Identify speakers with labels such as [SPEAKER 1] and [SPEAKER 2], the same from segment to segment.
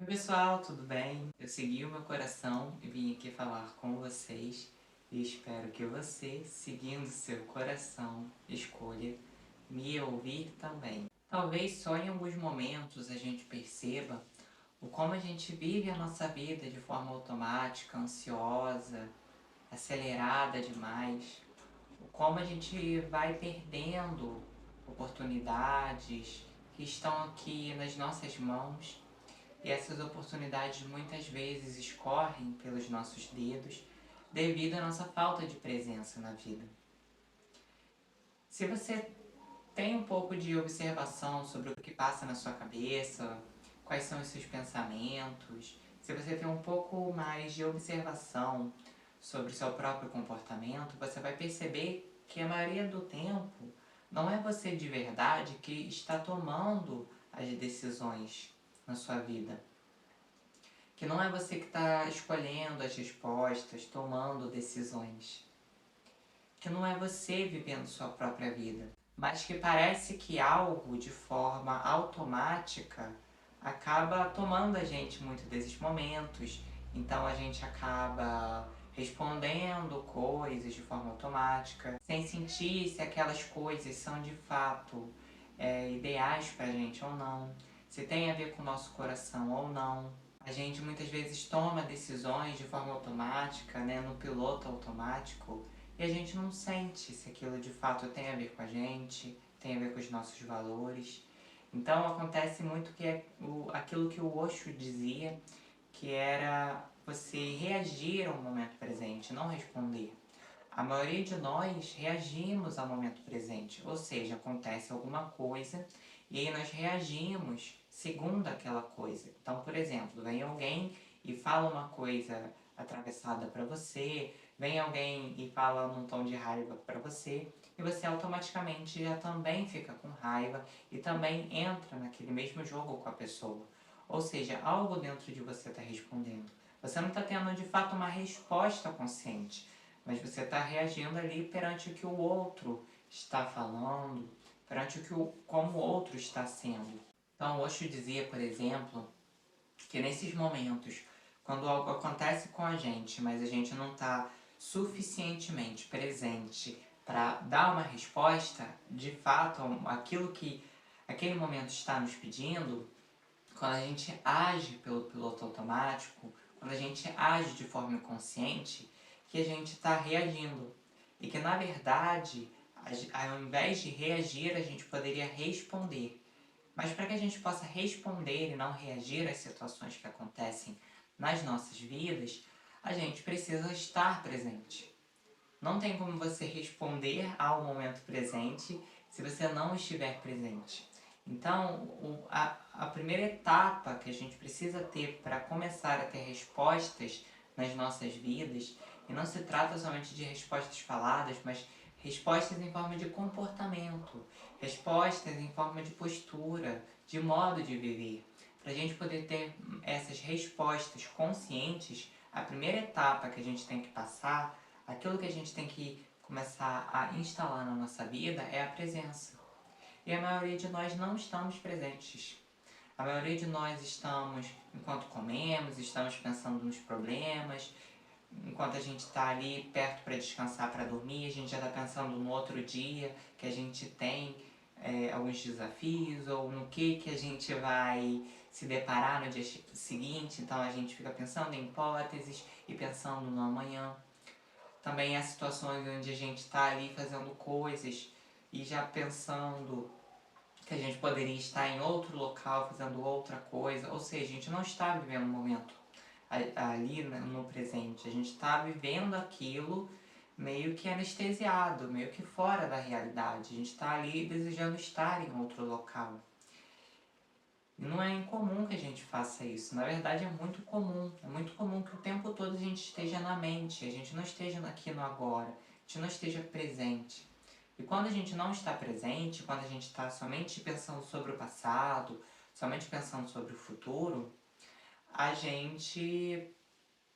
[SPEAKER 1] Oi pessoal, tudo bem? Eu segui o meu coração e vim aqui falar com vocês e espero que você, seguindo seu coração, escolha me ouvir também. Talvez só em alguns momentos a gente perceba o como a gente vive a nossa vida de forma automática, ansiosa, acelerada demais, o como a gente vai perdendo oportunidades que estão aqui nas nossas mãos e essas oportunidades muitas vezes escorrem pelos nossos dedos devido à nossa falta de presença na vida. Se você tem um pouco de observação sobre o que passa na sua cabeça, quais são os seus pensamentos, se você tem um pouco mais de observação sobre o seu próprio comportamento, você vai perceber que a maioria do tempo não é você de verdade que está tomando as decisões na sua vida. Que não é você que está escolhendo as respostas, tomando decisões. Que não é você vivendo sua própria vida. Mas que parece que algo de forma automática acaba tomando a gente muito desses momentos. Então a gente acaba respondendo coisas de forma automática, sem sentir se aquelas coisas são de fato ideais pra gente ou não, se tem a ver com o nosso coração ou não. A gente muitas vezes toma decisões de forma automática, né, no piloto automático, e a gente não sente se aquilo de fato tem a ver com a gente, tem a ver com os nossos valores. Então acontece muito que é aquilo que o Osho dizia, que era você reagir ao momento presente, não responder. A maioria de nós reagimos ao momento presente, ou seja, acontece alguma coisa e aí nós reagimos segundo aquela coisa. Então, por exemplo, vem alguém e fala uma coisa atravessada para você, vem alguém e fala num tom de raiva para você, e você automaticamente já também fica com raiva e também entra naquele mesmo jogo com a pessoa. Ou seja, algo dentro de você está respondendo. Você não está tendo de fato uma resposta consciente, mas você está reagindo ali perante o que o outro está falando, perante como o outro está sendo. Então, Osho dizia, por exemplo, que nesses momentos, quando algo acontece com a gente, mas a gente não está suficientemente presente para dar uma resposta, de fato, aquilo que aquele momento está nos pedindo, quando a gente age pelo piloto automático, quando a gente age de forma inconsciente, que a gente está reagindo. E que na verdade, ao invés de reagir, a gente poderia responder. Mas para que a gente possa responder e não reagir às situações que acontecem nas nossas vidas, a gente precisa estar presente. Não tem como você responder ao momento presente se você não estiver presente. Então, a primeira etapa que a gente precisa ter para começar a ter respostas nas nossas vidas, e não se trata somente de respostas faladas, mas respostas em forma de comportamento, respostas em forma de postura, de modo de viver. Para a gente poder ter essas respostas conscientes, a primeira etapa que a gente tem que passar, aquilo que a gente tem que começar a instalar na nossa vida é a presença. E a maioria de nós não estamos presentes. A maioria de nós estamos, enquanto comemos, estamos pensando nos problemas, enquanto a gente está ali perto para descansar, para dormir, a gente já está pensando no outro dia, que a gente tem alguns desafios, ou no que a gente vai se deparar no dia seguinte, então a gente fica pensando em hipóteses e pensando no amanhã. Também há situações onde a gente está ali fazendo coisas e já pensando que a gente poderia estar em outro local fazendo outra coisa, ou seja, a gente não está vivendo o momento ali no presente, a gente está vivendo aquilo meio que anestesiado, meio que fora da realidade, a gente está ali desejando estar em outro local. E não é incomum que a gente faça isso, na verdade é muito comum que o tempo todo a gente esteja na mente, a gente não esteja aqui no agora, a gente não esteja presente. E quando a gente não está presente, quando a gente está somente pensando sobre o passado, somente pensando sobre o futuro, a gente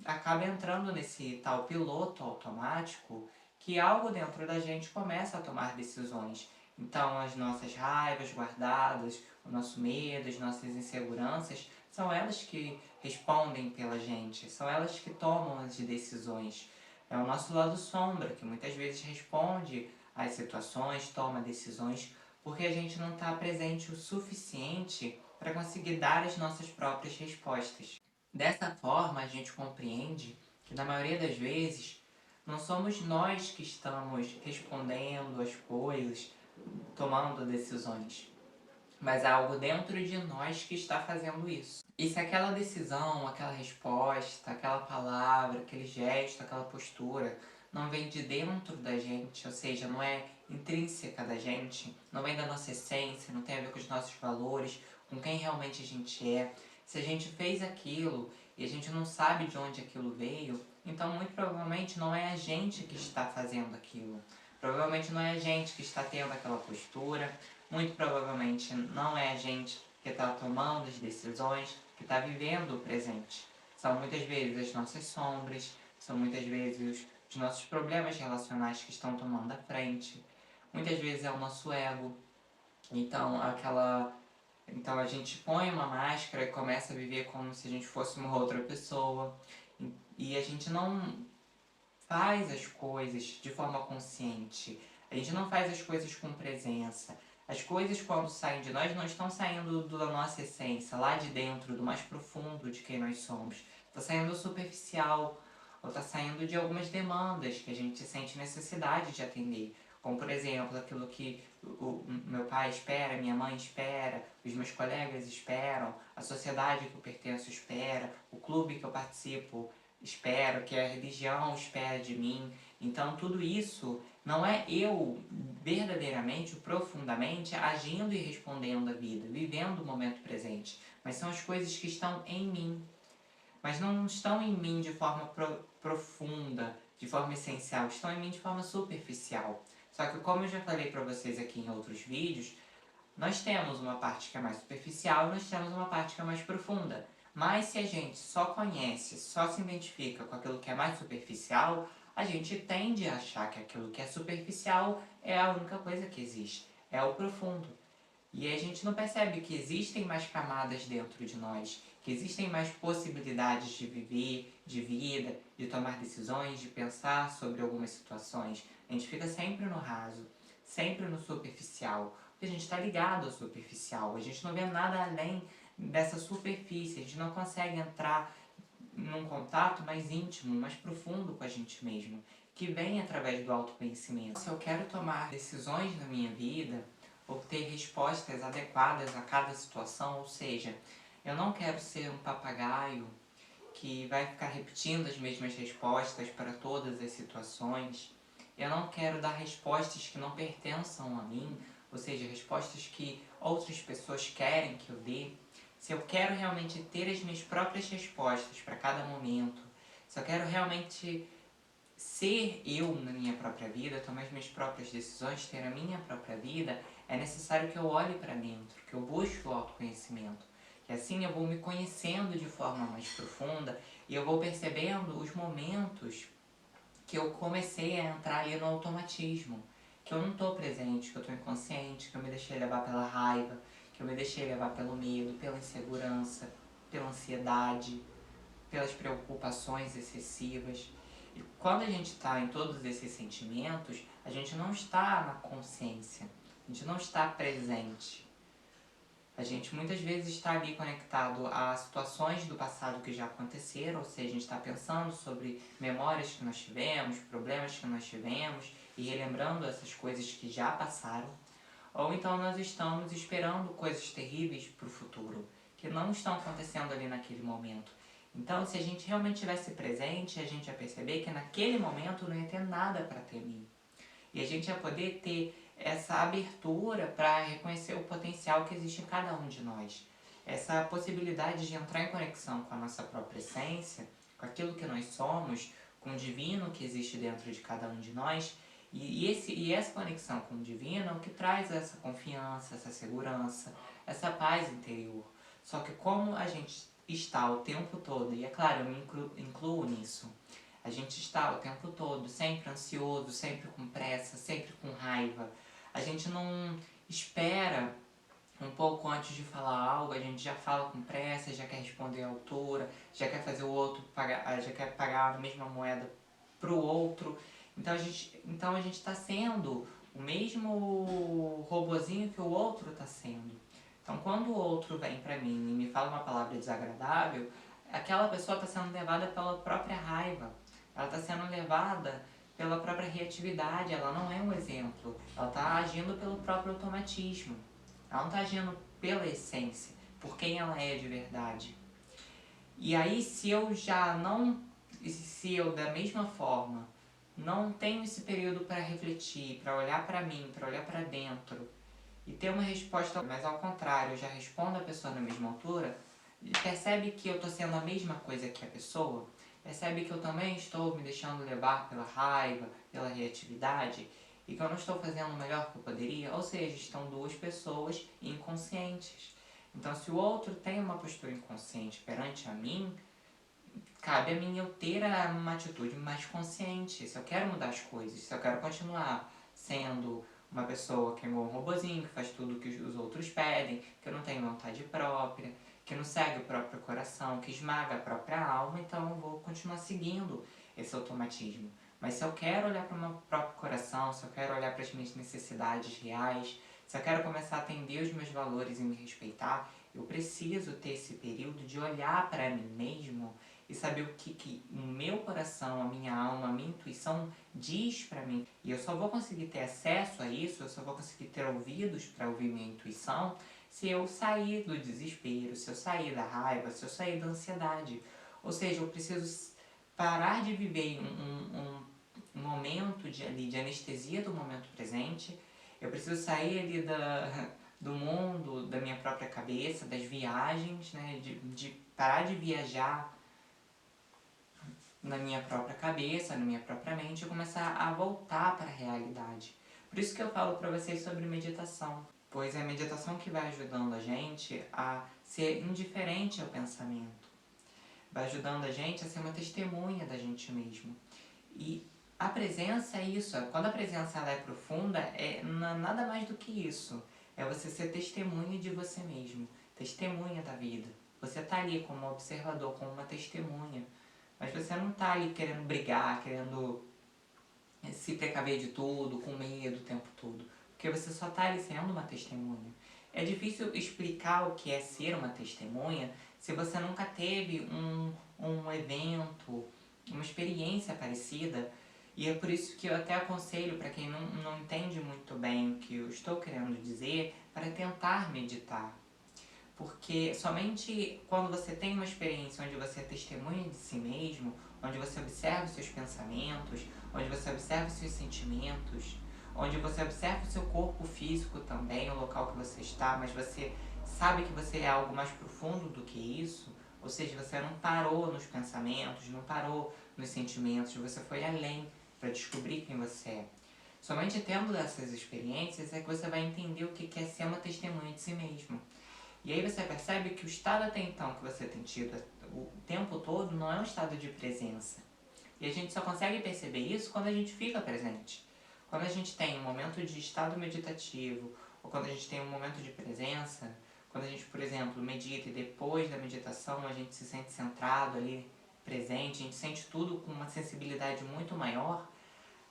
[SPEAKER 1] acaba entrando nesse tal piloto automático que algo dentro da gente começa a tomar decisões. Então as nossas raivas guardadas, o nosso medo, as nossas inseguranças são elas que respondem pela gente, são elas que tomam as decisões. É o nosso lado sombra, que muitas vezes responde às situações, toma decisões, porque a gente não está presente o suficiente para conseguir dar as nossas próprias respostas. Dessa forma, a gente compreende que, na maioria das vezes, não somos nós que estamos respondendo às coisas, tomando decisões, mas há algo dentro de nós que está fazendo isso. E se aquela decisão, aquela resposta, aquela palavra, aquele gesto, aquela postura não vem de dentro da gente, ou seja, não é intrínseca da gente, não vem da nossa essência, não tem a ver com os nossos valores, com quem realmente a gente é, se a gente fez aquilo e a gente não sabe de onde aquilo veio, então muito provavelmente não é a gente que está fazendo aquilo. Provavelmente não é a gente que está tendo aquela postura, muito provavelmente não é a gente que está tomando as decisões, que está vivendo o presente. São muitas vezes as nossas sombras, são muitas vezes os nossos problemas relacionais que estão tomando a frente. Muitas vezes é o nosso ego. Então a gente põe uma máscara e começa a viver como se a gente fosse uma outra pessoa. E a gente não faz as coisas de forma consciente. A gente não faz as coisas com presença. As coisas, quando saem de nós, não estão saindo da nossa essência, lá de dentro, do mais profundo de quem nós somos. Está saindo do superficial, ou está saindo de algumas demandas que a gente sente necessidade de atender. Como, por exemplo, aquilo que o meu pai espera, minha mãe espera, os meus colegas esperam, a sociedade que eu pertenço espera, o clube que eu participo espera, que a religião espera de mim. Então, tudo isso não é eu verdadeiramente, profundamente, agindo e respondendo à vida, vivendo o momento presente, mas são as coisas que estão em mim. Mas não estão em mim de forma profunda, de forma essencial, estão em mim de forma superficial. Só que, como eu já falei para vocês aqui em outros vídeos, nós temos uma parte que é mais superficial e nós temos uma parte que é mais profunda. Mas se a gente só conhece, só se identifica com aquilo que é mais superficial, a gente tende a achar que aquilo que é superficial é a única coisa que existe, é o profundo. E a gente não percebe que existem mais camadas dentro de nós, que existem mais possibilidades de viver, de vida, de tomar decisões, de pensar sobre algumas situações. A gente fica sempre no raso, sempre no superficial, porque a gente está ligado ao superficial, a gente não vê nada além dessa superfície, a gente não consegue entrar num contato mais íntimo, mais profundo com a gente mesmo, que vem através do autoconhecimento. Se eu quero tomar decisões na minha vida, ou ter respostas adequadas a cada situação, ou seja, eu não quero ser um papagaio que vai ficar repetindo as mesmas respostas para todas as situações. Eu não quero dar respostas que não pertençam a mim, ou seja, respostas que outras pessoas querem que eu dê. Se eu quero realmente ter as minhas próprias respostas para cada momento, se eu quero realmente ser eu na minha própria vida, tomar as minhas próprias decisões, ter a minha própria vida, é necessário que eu olhe para dentro, que eu busque o autoconhecimento. Que assim eu vou me conhecendo de forma mais profunda e eu vou percebendo os momentos que eu comecei a entrar ali no automatismo. Que eu não estou presente, que eu estou inconsciente, que eu me deixei levar pela raiva, que eu me deixei levar pelo medo, pela insegurança, pela ansiedade, pelas preocupações excessivas. E quando a gente está em todos esses sentimentos, a gente não está na consciência, a gente não está presente. A gente muitas vezes está ali conectado a situações do passado que já aconteceram, ou seja, a gente está pensando sobre memórias que nós tivemos, problemas que nós tivemos e relembrando essas coisas que já passaram. Ou então nós estamos esperando coisas terríveis para o futuro, que não estão acontecendo ali naquele momento. Então, se a gente realmente tivesse presente, a gente ia perceber que naquele momento não ia ter nada para temer. E a gente ia poder ter essa abertura para reconhecer o potencial que existe em cada um de nós. Essa possibilidade de entrar em conexão com a nossa própria essência, com aquilo que nós somos, com o divino que existe dentro de cada um de nós. E essa conexão com o divino é o que traz essa confiança, essa segurança, essa paz interior. Só que como a gente está o tempo todo, e é claro, eu me incluo nisso, a gente está o tempo todo sempre ansioso, sempre com pressa, sempre com raiva. A gente não espera um pouco antes de falar algo, a gente já fala com pressa, já quer responder à altura, já quer fazer o outro pagar, já quer pagar a mesma moeda pro outro. Então a gente está sendo o mesmo robozinho que o outro está sendo. Então quando o outro vem para mim e me fala uma palavra desagradável, aquela pessoa está sendo levada pela própria raiva. Ela está sendo levada pela própria reatividade, ela não é um exemplo. Ela está agindo pelo próprio automatismo. Ela não está agindo pela essência, por quem ela é de verdade. E aí, se eu da mesma forma não tenho esse período para refletir, para olhar para mim, para olhar para dentro e ter uma resposta, mas ao contrário, eu já respondo a pessoa na mesma altura, percebe que eu estou sendo a mesma coisa que a pessoa, percebe que eu também estou me deixando levar pela raiva, pela reatividade e que eu não estou fazendo o melhor que eu poderia, ou seja, estão duas pessoas inconscientes. Então, se o outro tem uma postura inconsciente perante a mim, cabe a mim eu ter uma atitude mais consciente. Se eu quero mudar as coisas, se eu quero continuar sendo uma pessoa que é um robozinho, que faz tudo o que os outros pedem, que eu não tenho vontade própria, que não segue o próprio coração, que esmaga a própria alma, então eu vou continuar seguindo esse automatismo. Mas se eu quero olhar para o meu próprio coração, se eu quero olhar para as minhas necessidades reais, se eu quero começar a atender os meus valores e me respeitar, eu preciso ter esse período de olhar para mim mesmo e saber o que o meu coração, a minha alma, a minha intuição diz para mim. E eu só vou conseguir ter acesso a isso, eu só vou conseguir ter ouvidos para ouvir minha intuição se eu sair do desespero, se eu sair da raiva, se eu sair da ansiedade. Ou seja, eu preciso parar de viver um momento de anestesia do momento presente. Eu preciso sair ali do mundo, da minha própria cabeça, das viagens, né? De parar de viajar na minha própria cabeça, na minha própria mente e começar a voltar para a realidade. Por isso que eu falo para vocês sobre meditação, pois é a meditação que vai ajudando a gente a ser indiferente ao pensamento, vai ajudando a gente a ser uma testemunha da gente mesmo. E a presença é isso, quando a presença ela é profunda, é nada mais do que isso. É você ser testemunha de você mesmo, testemunha da vida. Você está ali como observador, como uma testemunha. Mas você não está ali querendo brigar, querendo se precaver de tudo, com medo o tempo todo. Porque você só está ali sendo uma testemunha. É difícil explicar o que é ser uma testemunha se você nunca teve um evento, uma experiência parecida. E é por isso que eu até aconselho para quem não entende muito bem o que eu estou querendo dizer, para tentar meditar. Porque somente quando você tem uma experiência onde você é testemunha de si mesmo, onde você observa os seus pensamentos, onde você observa os seus sentimentos, onde você observa o seu corpo físico também, o local que você está, mas você sabe que você é algo mais profundo do que isso, ou seja, você não parou nos pensamentos, não parou nos sentimentos, você foi além para descobrir quem você é. Somente tendo essas experiências é que você vai entender o que é ser uma testemunha de si mesmo. E aí você percebe que o estado até então que você tem tido o tempo todo não é um estado de presença. E a gente só consegue perceber isso quando a gente fica presente. Quando a gente tem um momento de estado meditativo, ou quando a gente tem um momento de presença, quando a gente, por exemplo, medita e depois da meditação a gente se sente centrado ali, presente, a gente sente tudo com uma sensibilidade muito maior,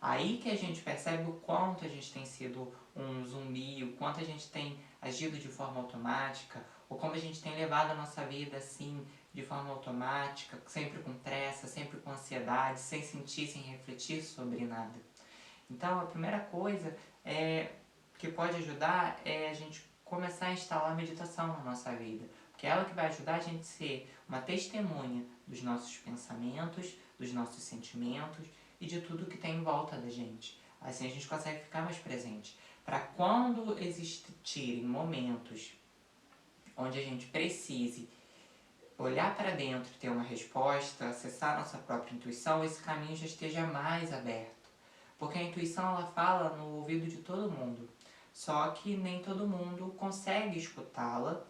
[SPEAKER 1] aí que a gente percebe o quanto a gente tem sido um zumbi, o quanto a gente tem agido de forma automática, ou como a gente tem levado a nossa vida assim, de forma automática, sempre com pressa, sempre com ansiedade, sem sentir, sem refletir sobre nada. Então, a primeira coisa que pode ajudar é a gente começar a instalar a meditação na nossa vida. Porque é ela que vai ajudar a gente a ser uma testemunha dos nossos pensamentos, dos nossos sentimentos e de tudo que tem em volta da gente. Assim a gente consegue ficar mais presente. Para quando existirem momentos onde a gente precise olhar para dentro e ter uma resposta, acessar a nossa própria intuição, esse caminho já esteja mais aberto. Porque a intuição ela fala no ouvido de todo mundo. Só que nem todo mundo consegue escutá-la,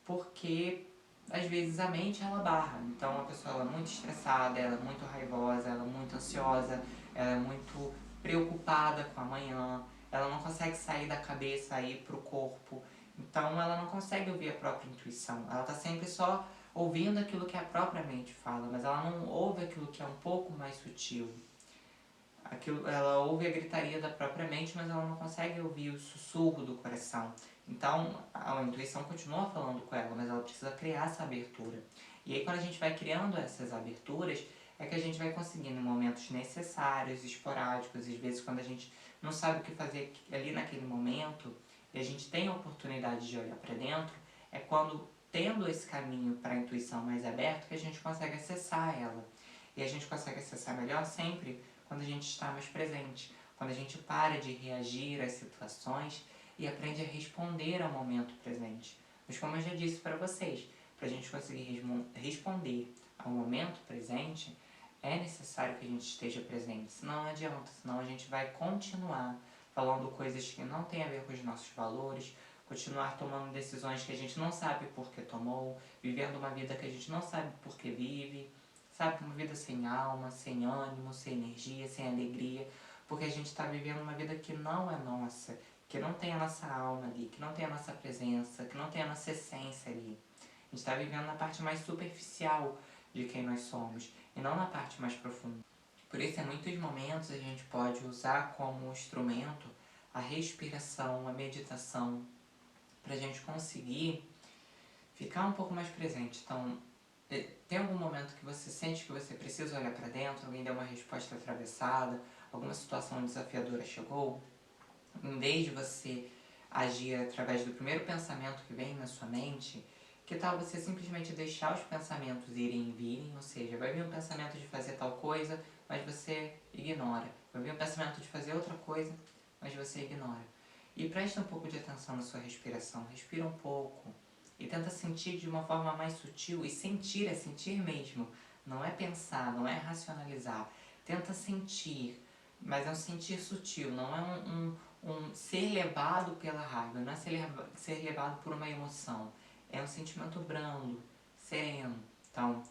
[SPEAKER 1] porque às vezes a mente ela barra. Então a pessoa ela é muito estressada, ela é muito raivosa, ela é muito ansiosa, ela é muito preocupada com amanhã, ela não consegue sair da cabeça e ir pro corpo. Então ela não consegue ouvir a própria intuição. Ela está sempre só ouvindo aquilo que a própria mente fala, mas ela não ouve aquilo que é um pouco mais sutil. Ela ouve a gritaria da própria mente, mas ela não consegue ouvir o sussurro do coração. Então a intuição continua falando com ela, mas ela precisa criar essa abertura. E aí quando a gente vai criando essas aberturas, é que a gente vai conseguindo em momentos necessários, esporádicos, às vezes quando a gente não sabe o que fazer ali naquele momento, e a gente tem a oportunidade de olhar para dentro, é quando, tendo esse caminho para a intuição mais aberto, que a gente consegue acessar ela. E a gente consegue acessar melhor sempre quando a gente está mais presente, quando a gente para de reagir às situações e aprende a responder ao momento presente. Mas como eu já disse para vocês, para a gente conseguir responder ao momento presente, é necessário que a gente esteja presente, senão não adianta, senão a gente vai continuar falando coisas que não têm a ver com os nossos valores, continuar tomando decisões que a gente não sabe por que tomou, vivendo uma vida que a gente não sabe por que vive, sabe? Uma vida sem alma, sem ânimo, sem energia, sem alegria, porque a gente está vivendo uma vida que não é nossa, que não tem a nossa alma ali, que não tem a nossa presença, que não tem a nossa essência ali. A gente está vivendo na parte mais superficial de quem nós somos e não na parte mais profunda. Por isso, em muitos momentos, a gente pode usar como instrumento a respiração, a meditação, para a gente conseguir ficar um pouco mais presente. Então, tem algum momento que você sente que você precisa olhar para dentro, alguém deu uma resposta atravessada, alguma situação desafiadora chegou? Em vez de você agir através do primeiro pensamento que vem na sua mente, que tal você simplesmente deixar os pensamentos irem e virem, ou seja, vai vir um pensamento de fazer tal coisa, mas você ignora. Vai vir um pensamento de fazer outra coisa, mas você ignora. E preste um pouco de atenção na sua respiração, respira um pouco e tenta sentir de uma forma mais sutil, e sentir é sentir mesmo, não é pensar, não é racionalizar. Tenta sentir, mas é um sentir sutil, não é um ser levado pela raiva, não é ser levado por uma emoção. É um sentimento brando, sereno. Então,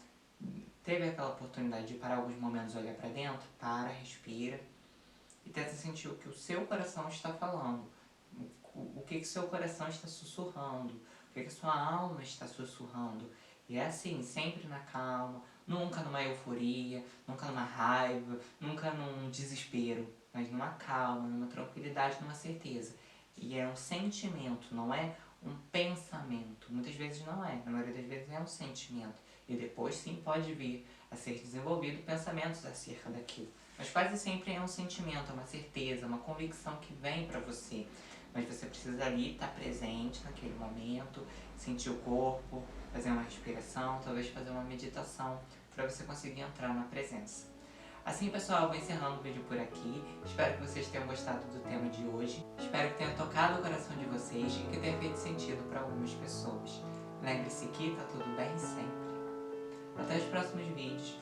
[SPEAKER 1] teve aquela oportunidade de parar alguns momentos e olhar para dentro? Para, respira e tenta sentir o que o seu coração está falando. O que o seu coração está sussurrando. O que a sua alma está sussurrando. E é assim, sempre na calma, nunca numa euforia, nunca numa raiva, nunca num desespero, mas numa calma, numa tranquilidade, numa certeza. E é um sentimento, não é um pensamento. Muitas vezes não é, na maioria das vezes é um sentimento. E depois sim pode vir a ser desenvolvido pensamentos acerca daquilo. Mas quase sempre é um sentimento, é uma certeza, uma convicção que vem para você. Mas você precisa ali estar presente naquele momento, sentir o corpo, fazer uma respiração, talvez fazer uma meditação, para você conseguir entrar na presença. Assim, pessoal, eu vou encerrando o vídeo por aqui. Espero que vocês tenham gostado do tema de hoje. Espero que tenha tocado o coração de vocês e que tenha feito sentido para algumas pessoas. Lembre-se que tá tudo bem sempre. Até os próximos vídeos.